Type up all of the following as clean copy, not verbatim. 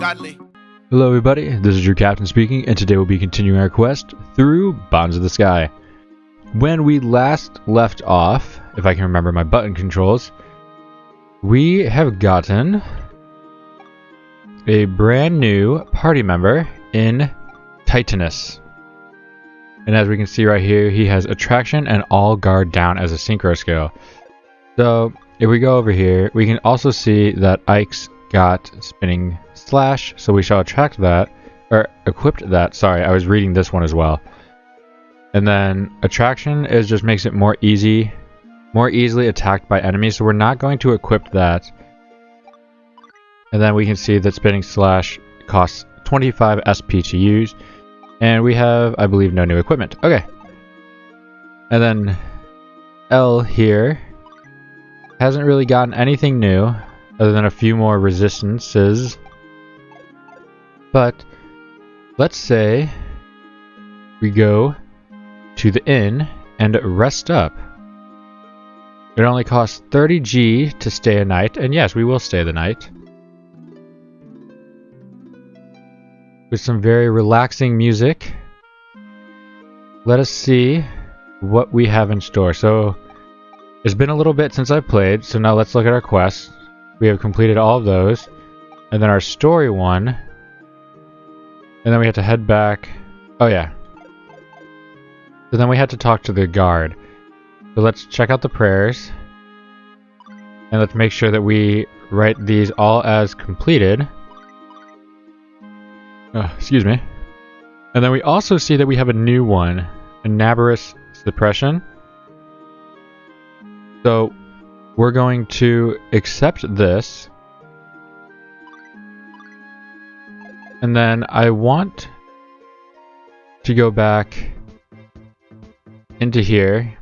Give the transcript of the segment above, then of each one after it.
godly. Hello everybody, this is your captain speaking, and today we'll be continuing our quest through Bonds of the Sky. When we last left off, if I can remember my button controls, we have gotten a brand new party member in Titanus. And as we can see right here, he has Attraction and All Guard down as a synchro skill. So if we go over here, we can also see that Ike's got Spinning Slash, so we shall attract that, or equipped that. Sorry, I was reading this one as well. And then Attraction just makes it more easily attacked by enemies, so we're not going to equip that. And then we can see that Spinning Slash costs 25 SP to use, and we have, I believe, no new equipment. Okay. And then L here hasn't really gotten anything new other than a few more resistances. But let's say we go to the inn and rest up. It only costs 30 G to stay a night, and yes, we will stay the night. With some very relaxing music. Let us see what we have in store. So it's been a little bit since I've played, so now let's look at our quests. We have completed all of those. And then our story one. And then we have to head back. Oh yeah. So then we had to talk to the guard. So let's check out the prayers. And let's make sure that we write these all as completed. Excuse me. And then we also see that we have a new one. Nabarus Suppression. So we're going to accept this. And then I want to go back into here.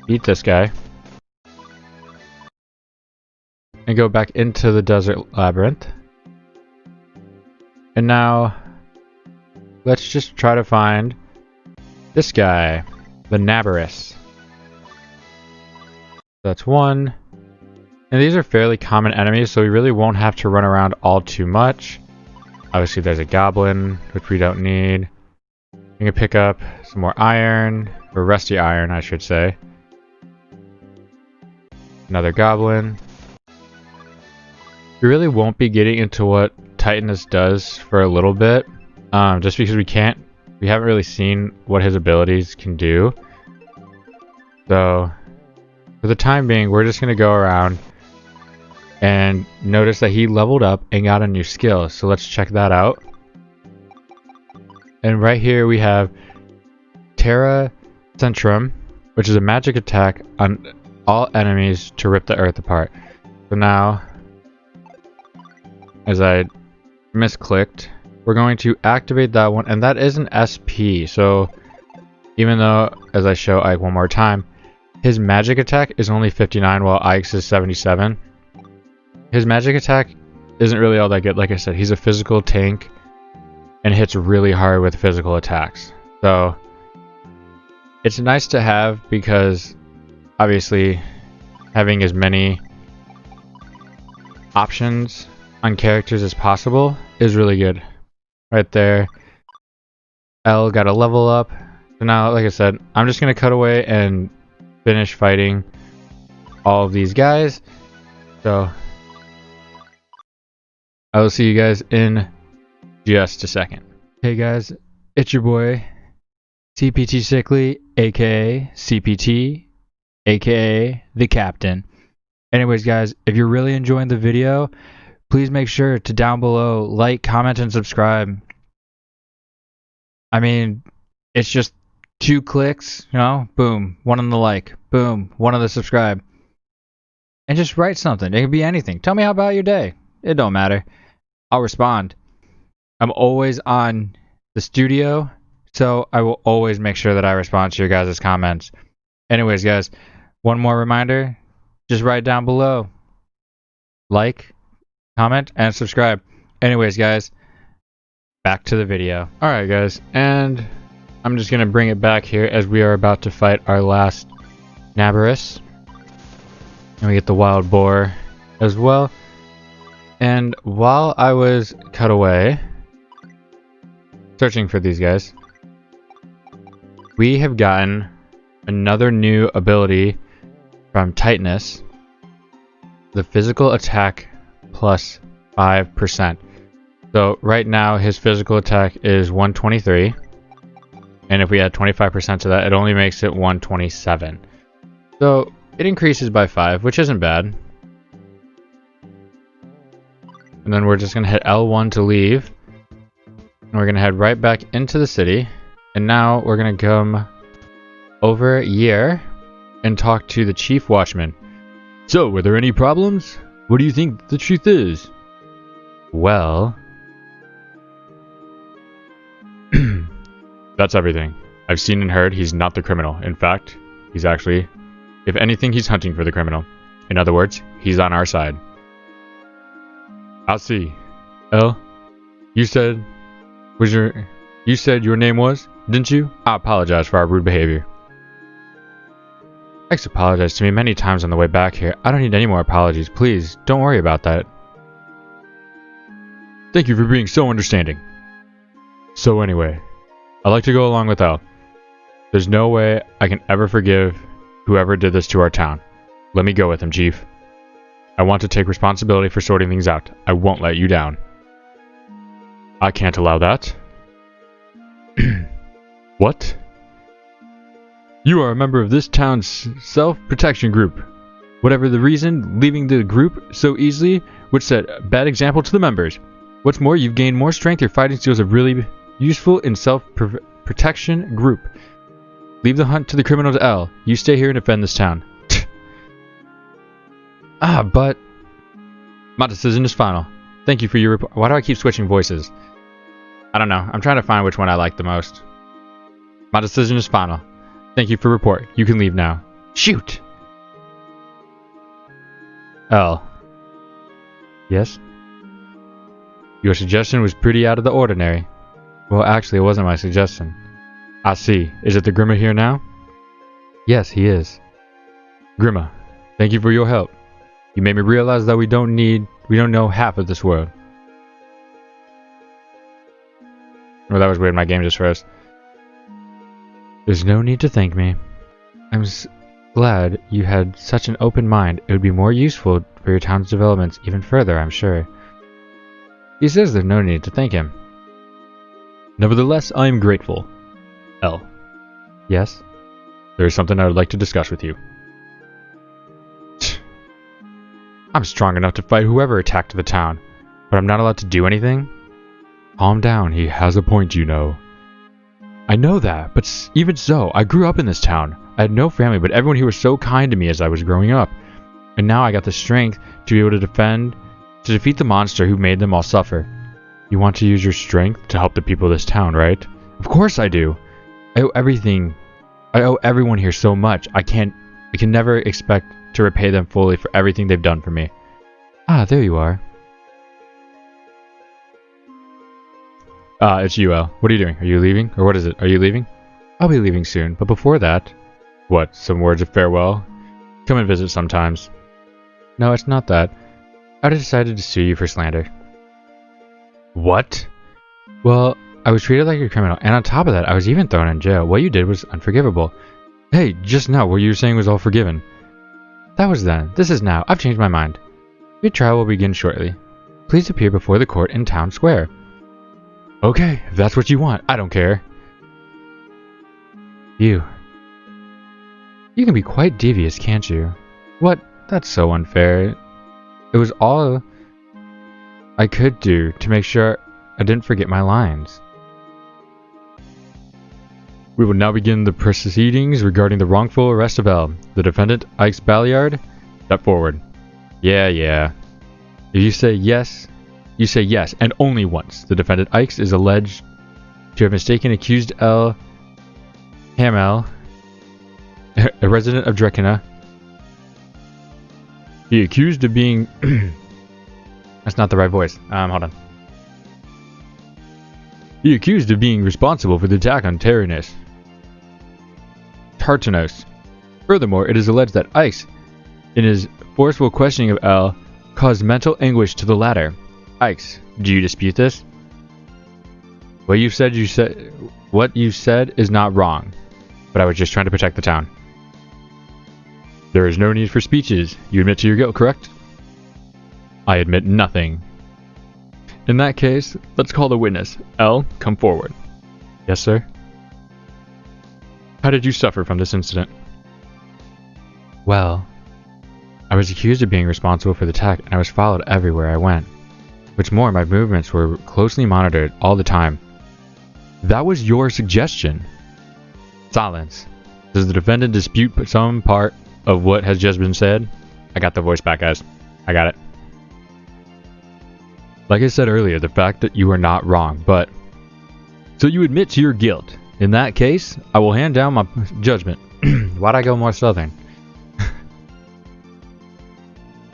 Beat this guy. And go back into the desert labyrinth. And now let's just try to find this guy, the Nabarus. That's one. And these are fairly common enemies, so we really won't have to run around all too much. Obviously there's a goblin, which we don't need. We can pick up some more iron, or rusty iron I should say. Another goblin. We really won't be getting into what Titanus does for a little bit, just because we haven't really seen what his abilities can do. So for the time being, we're just going to go around and notice that he leveled up and got a new skill. So let's check that out. And right here we have Terra Centrum, which is a magic attack on all enemies to rip the earth apart. So now, as I misclicked, we're going to activate that one, and that is an SP. So even though, as I show Ike one more time, his magic attack is only 59 while Ike's is 77. His magic attack isn't really all that good. Like I said, he's a physical tank and hits really hard with physical attacks. So it's nice to have, because obviously having as many options on characters as possible is really good. Right there, L got a level up. So now, like I said, I'm just going to cut away and finish fighting all of these guys. So I will see you guys in just a second. Hey guys, it's your boy CPT Sickly, aka CPT, aka the Captain. Anyways guys, if you're really enjoying the video, please make sure to down below like, comment, and subscribe. I mean, it's just 2 clicks, you know, boom, 1 on the like, boom, 1 on the subscribe. And just write something. It could be anything. Tell me how about your day. It don't matter. I'll respond. I'm always on the studio, so I will always make sure that I respond to your guys' comments. Anyways, guys, one more reminder. Just write down below. Like, comment, and subscribe. Anyways, guys, back to the video. Alright, guys, and I'm just going to bring it back here as we are about to fight our last Nabarus. And we get the wild boar as well. And while I was cut away, searching for these guys, we have gotten another new ability from Titanus. The physical attack plus 5%. So right now his physical attack is 123. And if we add 25% to that, it only makes it 127. So it increases by 5, which isn't bad. And then we're just going to hit L1 to leave. And we're going to head right back into the city. And now we're going to come over here and talk to the Chief Watchman. So, were there any problems? What do you think the truth is? Well... That's everything. I've seen and heard he's not the criminal. In fact, he's actually... If anything, he's hunting for the criminal. In other words, he's on our side. I see. L, you said your name was, didn't you? I apologize for our rude behavior. X apologized to me many times on the way back here. I don't need any more apologies. Please, don't worry about that. Thank you for being so understanding. So anyway, I'd like to go along with L. There's no way I can ever forgive whoever did this to our town. Let me go with him, Chief. I want to take responsibility for sorting things out. I won't let you down. I can't allow that. What? You are a member of this town's self-protection group. Whatever the reason, leaving the group so easily would set a bad example to the members. What's more, you've gained more strength. Your fighting skills are really useful in self-protection group. Leave the hunt to the criminals, L. You stay here and defend this town. But... My decision is final. Thank you for your report. Why do I keep switching voices? I don't know. I'm trying to find which one I like the most. My decision is final. Thank you for report. You can leave now. Shoot! L. Yes? Your suggestion was pretty out of the ordinary. Well, actually, it wasn't my suggestion. I see. Is it the Grima here now? Yes, he is. Grima, thank you for your help. You made me realize that we don't know half of this world. Well, that was weird. My game just froze. There's no need to thank me. I'm glad you had such an open mind. It would be more useful for your town's developments even further, I'm sure. He says there's no need to thank him. Nevertheless, I am grateful. L. Yes? There is something I would like to discuss with you. I'm strong enough to fight whoever attacked the town, but I'm not allowed to do anything? Calm down, he has a point, you know. I know that, but even so, I grew up in this town. I had no family, but everyone here was so kind to me as I was growing up. And now I got the strength to be able to defeat the monster who made them all suffer. You want to use your strength to help the people of this town, right? Of course I do. I owe everyone here so much. I can never expect to repay them fully for everything they've done for me. Ah, there you are. It's you, L. What are you doing? Are you leaving? Or what is it? Are you leaving? I'll be leaving soon, but before that... What, some words of farewell? Come and visit sometimes. No, it's not that. I decided to sue you for slander. What? Well, I was treated like a criminal, and on top of that, I was even thrown in jail. What you did was unforgivable. Hey, just now, what you were saying was all forgiven. That was then. This is now. I've changed my mind. Your trial will begin shortly. Please appear before the court in Town Square. Okay, if that's what you want, I don't care. You can be quite devious, can't you? What? That's so unfair. It was all I could do to make sure I didn't forget my lines. We will now begin the proceedings regarding the wrongful arrest of L. The defendant, Ix Balliard, step forward. Yeah. If you say yes, you say yes, and only once. The defendant, Ix, is alleged to have mistaken accused L. Hamel, a resident of Drekina. He accused of being... That's not the right voice. Hold on. He accused of being responsible for the attack on Tartanos. Furthermore, it is alleged that Ix, in his forceful questioning of L, caused mental anguish to the latter. Ikes, do you dispute this? What you said is not wrong, but I was just trying to protect the town. There is no need for speeches. You admit to your guilt, correct? I admit nothing. In that case, let's call the witness. L, come forward. Yes, sir. How did you suffer from this incident? Well, I was accused of being responsible for the attack, and I was followed everywhere I went. What's more, my movements were closely monitored all the time. That was your suggestion. Silence. Does the defendant dispute some part of what has just been said? I got the voice back, guys. I got it. Like I said earlier, the fact that you are not wrong, but... So you admit to your guilt. In that case, I will hand down my judgment. Why'd I go more southern?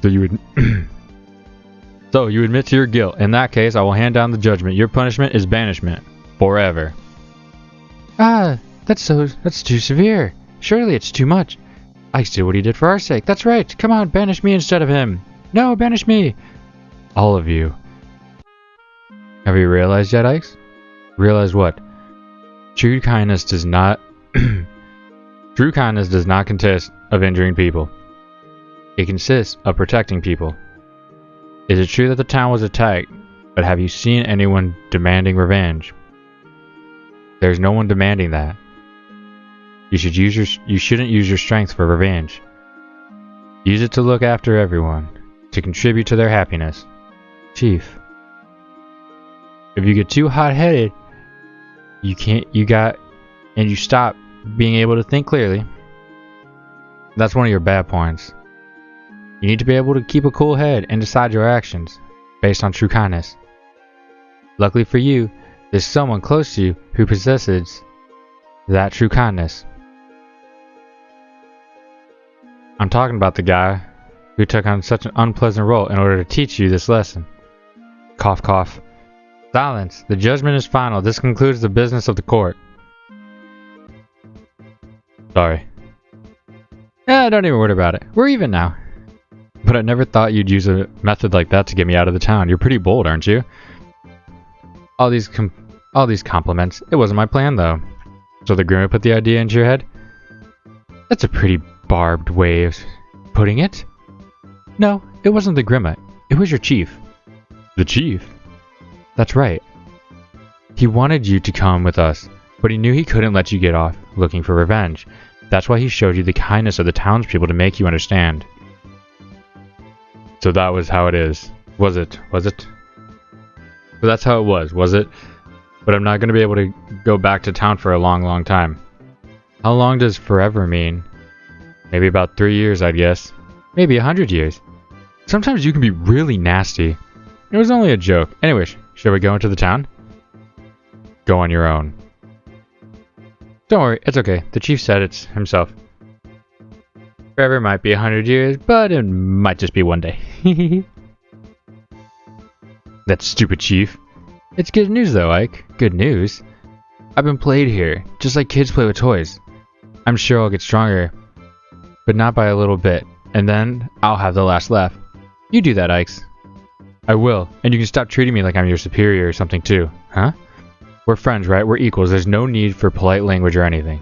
So you admit to your guilt. In that case, I will hand down the judgment. Your punishment is banishment. Forever. Ah, that's too severe. Surely it's too much. Ikes did what he did for our sake. That's right. Come on, banish me instead of him. No, banish me. All of you. Have you realized yet, Ikes? Realize what? True kindness does not consist of injuring people. It consists of protecting people. Is it true that the town was attacked, but have you seen anyone demanding revenge? There's no one demanding that. You shouldn't use your strength for revenge. Use it to look after everyone, to contribute to their happiness. Chief. If you get too hot-headed, you stop being able to think clearly. That's one of your bad points. You need to be able to keep a cool head and decide your actions based on true kindness. Luckily for you, there's someone close to you who possesses that true kindness. I'm talking about the guy who took on such an unpleasant role in order to teach you this lesson. Cough, cough. Silence. The judgment is final. This concludes the business of the court. Sorry. Don't even worry about it. We're even now. But I never thought you'd use a method like that to get me out of the town. You're pretty bold, aren't you? All these compliments. It wasn't my plan, though. So the Grima put the idea into your head? That's a pretty barbed way of putting it. No, it wasn't the Grima. It was your chief. The chief? That's right. He wanted you to come with us, but he knew he couldn't let you get off looking for revenge. That's why he showed you the kindness of the townspeople to make you understand. So that was how it is. Was it? Was it? So that's how it was it? But I'm not going to be able to go back to town for a long, long time. How long does forever mean? Maybe about 3 years, I'd guess. Maybe 100 years. Sometimes you can be really nasty. It was only a joke. Anyways, shall we go into the town? Go on your own. Don't worry, it's okay. The chief said it himself. Forever might be 100 years, but it might just be one day. That stupid chief. It's good news though, Ike. Good news. I've been played here, just like kids play with toys. I'm sure I'll get stronger, but not by a little bit, and then I'll have the last laugh. You do that, Ikes. I will, and you can stop treating me like I'm your superior or something too, huh? We're friends, right? We're equals. There's no need for polite language or anything.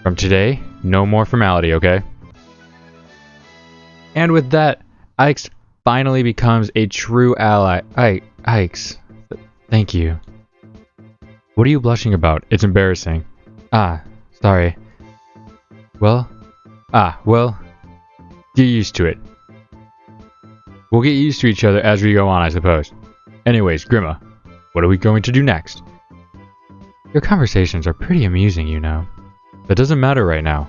From today, no more formality, okay? And with that, Ikes finally becomes a true ally. Ikes, thank you. What are you blushing about? It's embarrassing. Sorry. Well, get used to it. We'll get used to each other as we go on, I suppose. Anyways, Grima, what are we going to do next? Your conversations are pretty amusing, you know. That doesn't matter right now.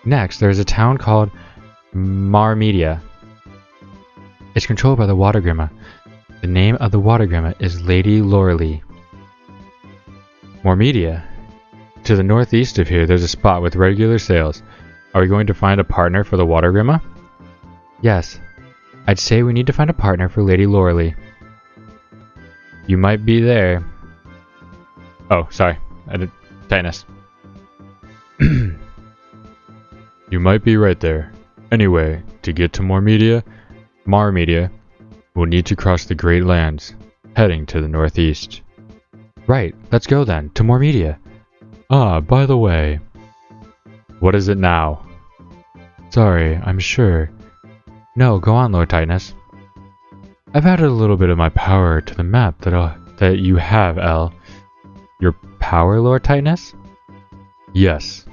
Next, there's a town called Marmedia. It's controlled by the Water Grima. The name of the Water Grima is Lady Loreley. Marmedia. To the northeast of here, there's a spot with regular sales. Are we going to find a partner for the Water Grima? Yes. I'd say we need to find a partner for Lady Loreley. You might be there. Oh, sorry. I did tightness. You might be right there. Anyway, to to get to Marmedia will need to cross the Great Lands, heading to the northeast. Right, let's go then, to Marmedia. Ah, by the way. What is it now? Sorry, I'm sure. No, go on, Lord Titanus. I've added a little bit of my power to the map that you have, El. Your power, Lord Titanus? Yes.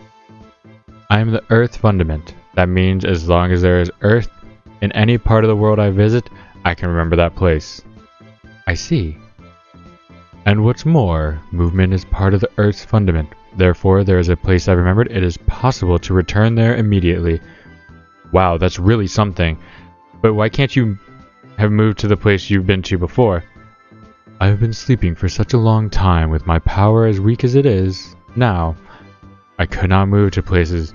I am the Earth Fundament. That means as long as there is Earth in any part of the world I visit, I can remember that place. I see. And what's more, movement is part of the Earth's fundament. Therefore, there is a place I remembered. It is possible to return there immediately. Wow, that's really something. But why can't you have moved to the place you've been to before? I've been sleeping for such a long time with my power as weak as it is now. I could not move to places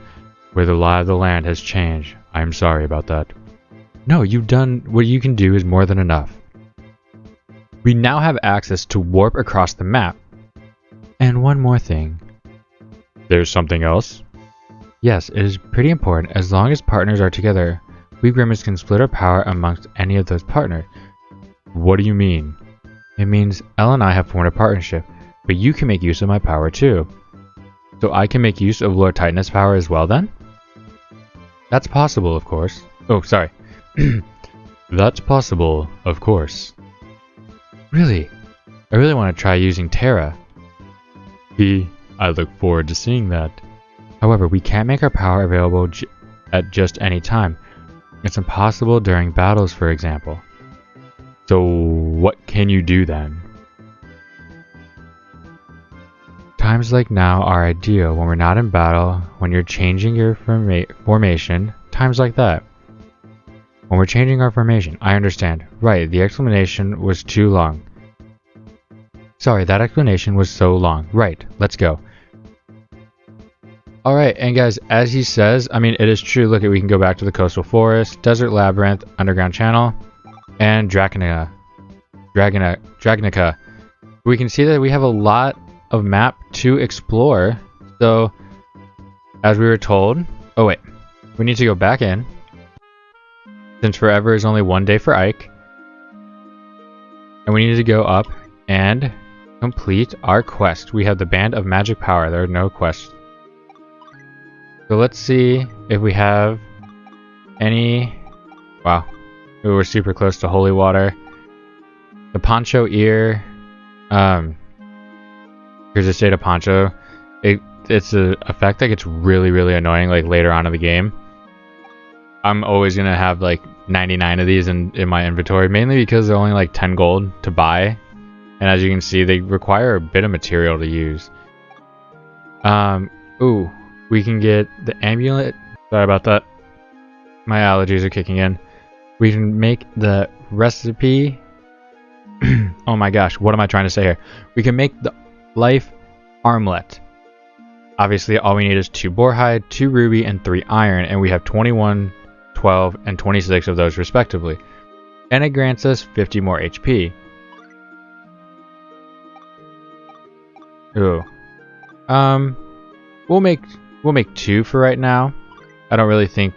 where the lie of the land has changed. I'm sorry about that. No, you've done what you can do is more than enough. We now have access to warp across the map. And one more thing. There's something else? Yes, it is pretty important. As long as partners are together, we Grimmers can split our power amongst any of those partners. What do you mean? It means Elle and I have formed a partnership, but you can make use of my power too. So I can make use of Lord Titanus' power as well then? That's possible, of course. Oh, sorry. That's possible, of course. Really? I really want to try using Terra. I look forward to seeing that. However, we can't make our power available at just any time. It's impossible during battles, for example. So what can you do then? Times like now are ideal when we're not in battle, when you're changing your formation, times like that. When we're changing our formation, I understand. Right, the explanation was too long. Sorry, that explanation was so long. Right, let's go. Alright, and guys, as he says, I mean, it is true. Look, we can go back to the Coastal Forest, Desert Labyrinth, Underground Channel, and Draconica. We can see that we have a lot of map to explore. So, as we were told... Oh, wait. We need to go back in. Since forever is only one day for Ike. And we need to go up and complete our quest. We have the Band of Magic Power. There are no quests. So let's see if we have any... Wow. Ooh, we're super close to Holy Water. The Poncho Ear. Here's a state of Poncho. It's an effect that gets really, really annoying like later on in the game. I'm always going to have like 99 of these in my inventory, mainly because they're only like 10 gold to buy. And as you can see, they require a bit of material to use. Ooh, we can get the amulet. Sorry about that. My allergies are kicking in. We can make the recipe. Oh my gosh, what am I trying to say here? We can make the life armlet. Obviously, all we need is 2 boarhide, 2 ruby, and 3 iron, and we have 21, 12, and 26 of those respectively. And it grants us 50 more HP. Ooh. We'll make 2 for right now. I don't really think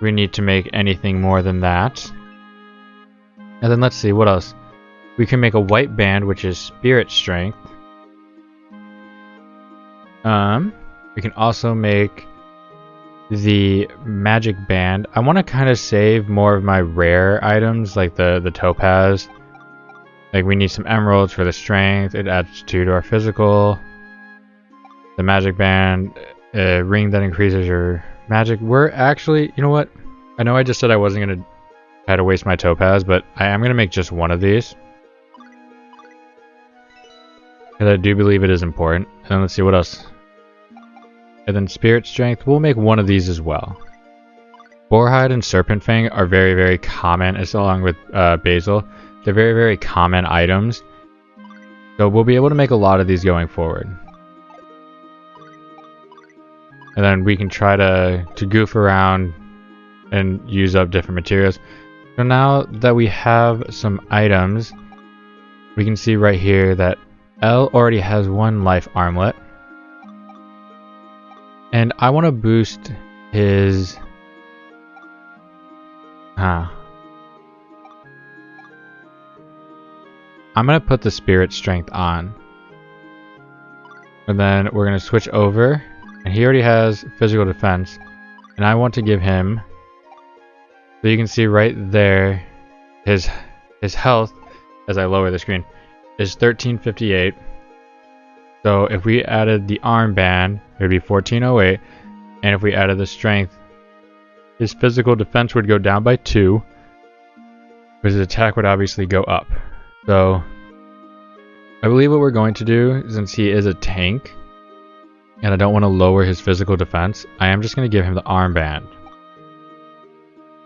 we need to make anything more than that. And then let's see, what else? We can make a white band, which is spirit strength. We can also make the magic band. I want to kind of save more of my rare items, like the topaz. Like we need some emeralds for the strength. It adds 2 to our physical. The magic band, a ring that increases your magic. We're actually, you know what? I know I just said I wasn't going to try to waste my topaz, but I am going to make just one of these. Because I do believe it is important. And then let's see what else. And then spirit strength, we'll make one of these as well. Boarhide and Serpent Fang are very, very common, as along with Basil. They're very, very common items. So we'll be able to make a lot of these going forward. And then we can try to goof around and use up different materials. So now that we have some items, we can see right here that Elle already has 1 life armlet. And I want to boost his Huh. I'm gonna put the spirit strength on. And then we're gonna switch over. And he already has physical defense. And I want to give him, so you can see right there, his health, as I lower the screen, is 1358. So if we added the armband, it would be 1408. And if we added the strength, his physical defense would go down by 2. But his attack would obviously go up. So I believe what we're going to do, since he is a tank, and I don't want to lower his physical defense, I am just going to give him the armband.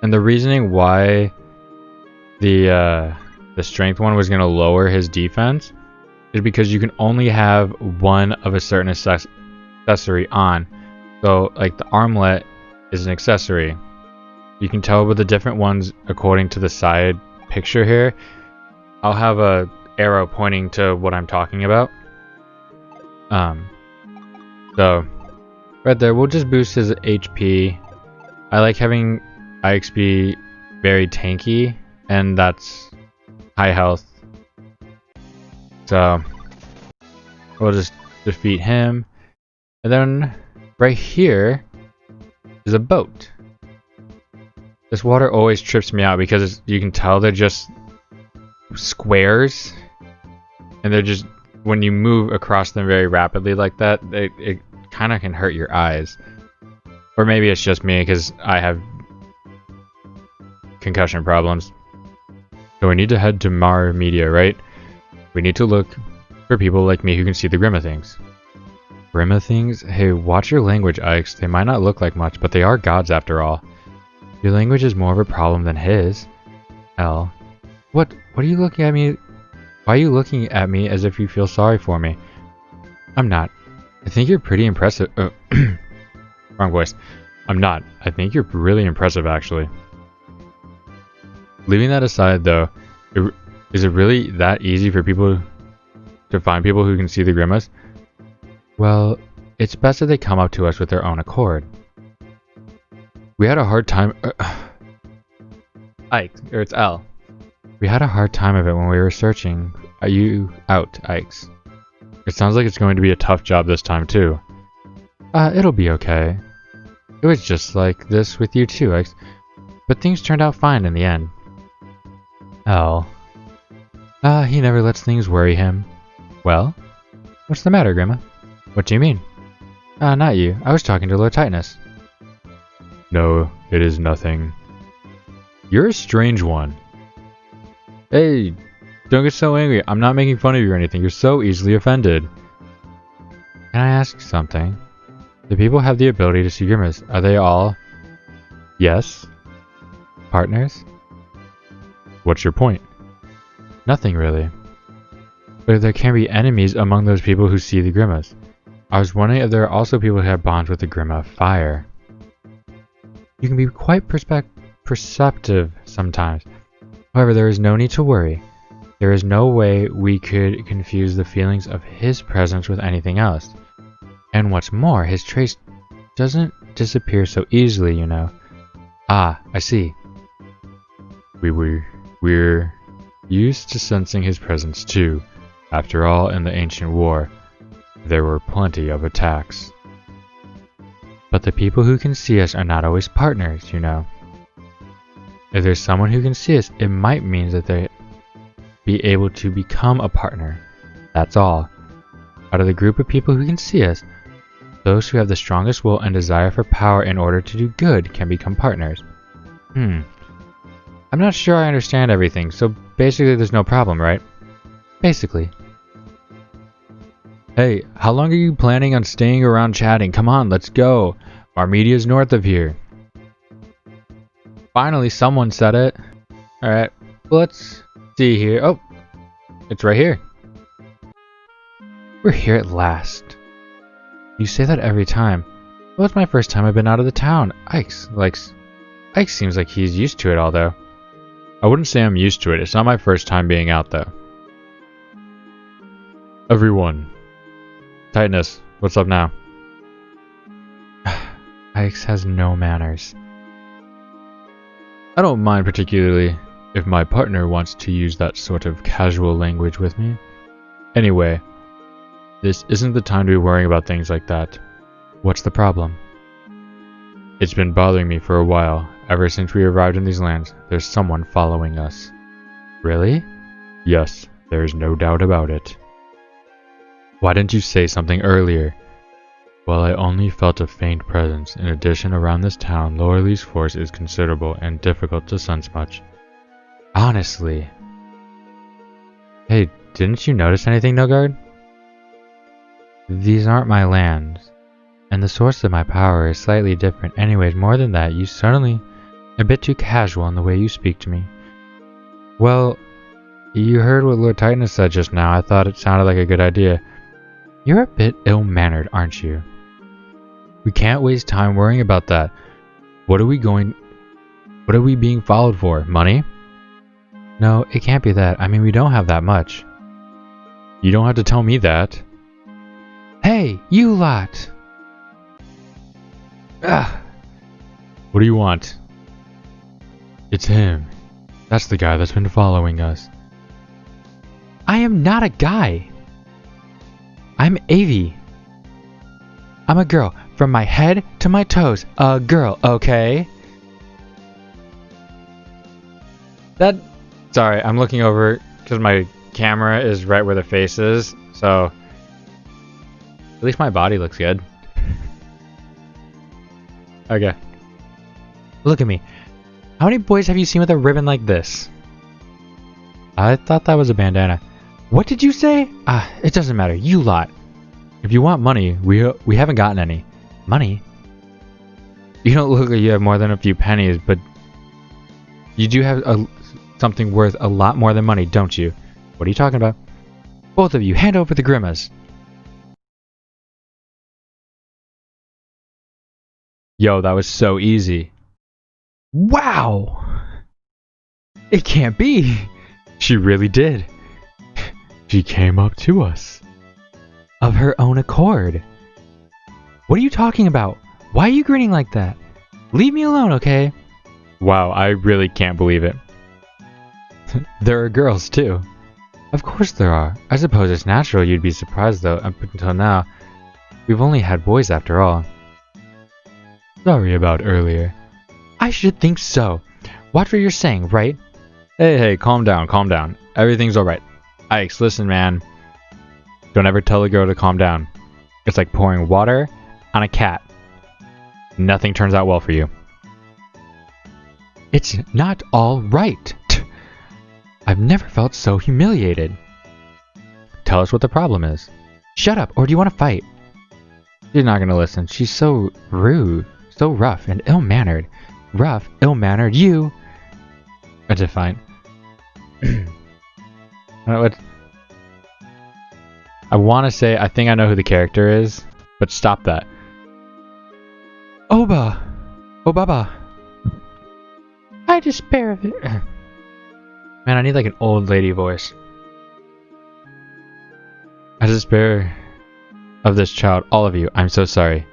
And the reasoning why the strength one was going to lower his defense is because you can only have one of a certain accessory on. So like the armlet is an accessory. You can tell with the different ones according to the side picture here. I'll have a arrow pointing to what I'm talking about. So right there, we'll just boost his HP. I like having Ike's be very tanky, and that's high health. So we'll just defeat him. And then right here is a boat. This water always trips me out because you can tell they're just squares, and they're just, when you move across them very rapidly like that, it kind of can hurt your eyes. Or maybe it's just me because I have concussion problems. So we need to head to Mar Media, right? We need to look for people like me who can see the Grima things. Grima things? Hey, watch your language, Ikes. They might not look like much, but they are gods after all. Your language is more of a problem than his. L. What are you looking at me? Why are you looking at me as if you feel sorry for me? I'm not. I think you're pretty impressive. Wrong voice. I'm not. I think you're really impressive, actually. Leaving that aside, though, is it really that easy for people to find people who can see the Grimas? Well, it's best that they come up to us with their own accord. We had a hard time... Ike, or it's L. We had a hard time of it when we were searching you out, Ikes. It sounds like it's going to be a tough job this time, too. It'll be okay. It was just like this with you too, Ikes. But things turned out fine in the end. L. He never lets things worry him. Well? What's the matter, Grima? What do you mean? Not you. I was talking to Lord Titanus. No, it is nothing. You're a strange one. Hey, don't get so angry. I'm not making fun of you or anything. You're so easily offended. Can I ask something? Do people have the ability to see Grimas? Are they all... Yes? Partners? What's your point? Nothing really. But there can be enemies among those people who see the Grimas. I was wondering if there are also people who have bonds with the Grima of Fire. You can be quite perceptive sometimes. However, there is no need to worry. There is no way we could confuse the feelings of his presence with anything else. And what's more, his trace doesn't disappear so easily, you know. Ah, I see. We're used to sensing his presence too. After all, in the ancient war, there were plenty of attacks. But the people who can see us are not always partners, you know. If there's someone who can see us, it might mean that they be able to become a partner. That's all. Out of the group of people who can see us, those who have the strongest will and desire for power in order to do good can become partners. I'm not sure I understand everything, so basically there's no problem, right? Basically. Hey, how long are you planning on staying around chatting? Come on, let's go. Our media's north of here. Finally, someone said it. Alright, let's see here. Oh, it's right here. We're here at last. You say that every time. Well, it's my first time I've been out of the town. Ike seems like he's used to it all, though. I wouldn't say I'm used to it. It's not my first time being out, though. Everyone. Titanus, what's up now? Ike has no manners. I don't mind particularly if my partner wants to use that sort of casual language with me. Anyway, this isn't the time to be worrying about things like that. What's the problem? It's been bothering me for a while. Ever since we arrived in these lands, there's someone following us. Really? Yes, there's no doubt about it. Why didn't you say something earlier? Well, I only felt a faint presence. In addition, around this town, Loreley's force is considerable and difficult to sense much. Honestly. Hey, didn't you notice anything, Nilgard? These aren't my lands, and the source of my power is slightly different. Anyways, more than that, you certainly a bit too casual in the way you speak to me. Well, you heard what Lord Titanus said just now. I thought it sounded like a good idea. You're a bit ill-mannered, aren't you? We can't waste time worrying about that. What are we being followed for? Money? No, it can't be that. I mean, we don't have that much. You don't have to tell me that. Hey, you lot! Ah. What do you want? It's him. That's the guy that's been following us. I am not a guy. I'm Avi. I'm a girl. From my head to my toes. A girl, okay? Sorry, I'm looking over because my camera is right where the face is, so at least my body looks good. Okay. Look at me. How many boys have you seen with a ribbon like this? I thought that was a bandana. What did you say? It doesn't matter. You lot. If you want money, we haven't gotten any. Money? You don't look like you have more than a few pennies, but you do have something worth a lot more than money, don't you? What are you talking about? Both of you, hand over the grimace. Yo, that was so easy. Wow! It can't be! She really did. She came up to us. Of her own accord. What are you talking about? Why are you grinning like that? Leave me alone, okay? Wow, I really can't believe it. There are girls, too. Of course there are. I suppose it's natural you'd be surprised, though. Up until now, we've only had boys after all. Sorry about earlier. I should think so. Watch what you're saying, right? Hey, calm down, calm down. Everything's alright. Ike's, listen, man. Don't ever tell a girl to calm down. It's like pouring water on a cat. Nothing turns out well for you. It's not all right. I've never felt so humiliated. Tell us what the problem is. Shut up, or do you want to fight? She's not going to listen. She's so rude, so rough and ill-mannered. Rough, ill-mannered, you. That's it, fine. What? I want to say I think I know who the character is, but stop that. Oba! Obaba! I despair of it. Man, I need like an old lady voice. I despair of this child, all of you. I'm so sorry.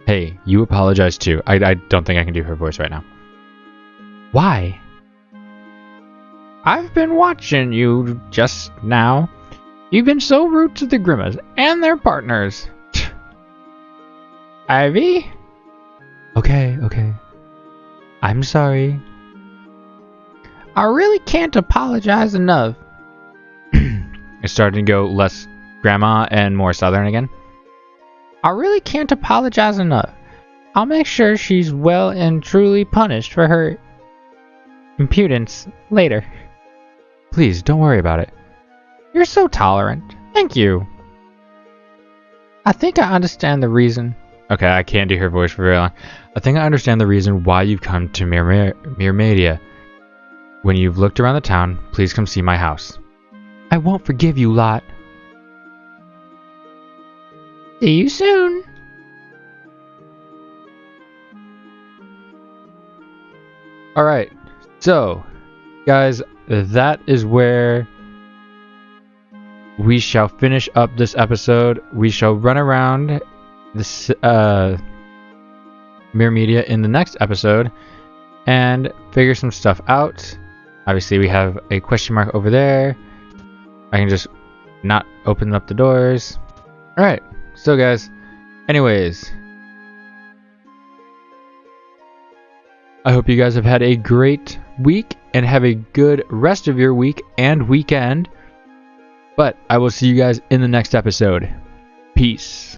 Hey, you apologize too. I don't think I can do her voice right now. Why? I've been watching you just now. You've been so rude to the Grimace and their partners. Ivy? Okay. I'm sorry. I really can't apologize enough. It's starting to go less grandma and more southern again. I really can't apologize enough. I'll make sure she's well and truly punished for her impudence later. Please, don't worry about it. You're so tolerant. Thank you. I think I understand the reason. Okay, I can't do her voice for very long. I think I understand the reason why you've come to Myrmedia. When you've looked around the town, please come see my house. I won't forgive you, lot. See you soon. Alright, so, guys, that is where we shall finish up this episode. We shall run around this Myrmedia in the next episode and figure some stuff out. Obviously, we have a question mark over there. I can just not open up the doors. Alright, so guys, anyways, I hope you guys have had a great week and have a good rest of your week and weekend. But I will see you guys in the next episode. Peace.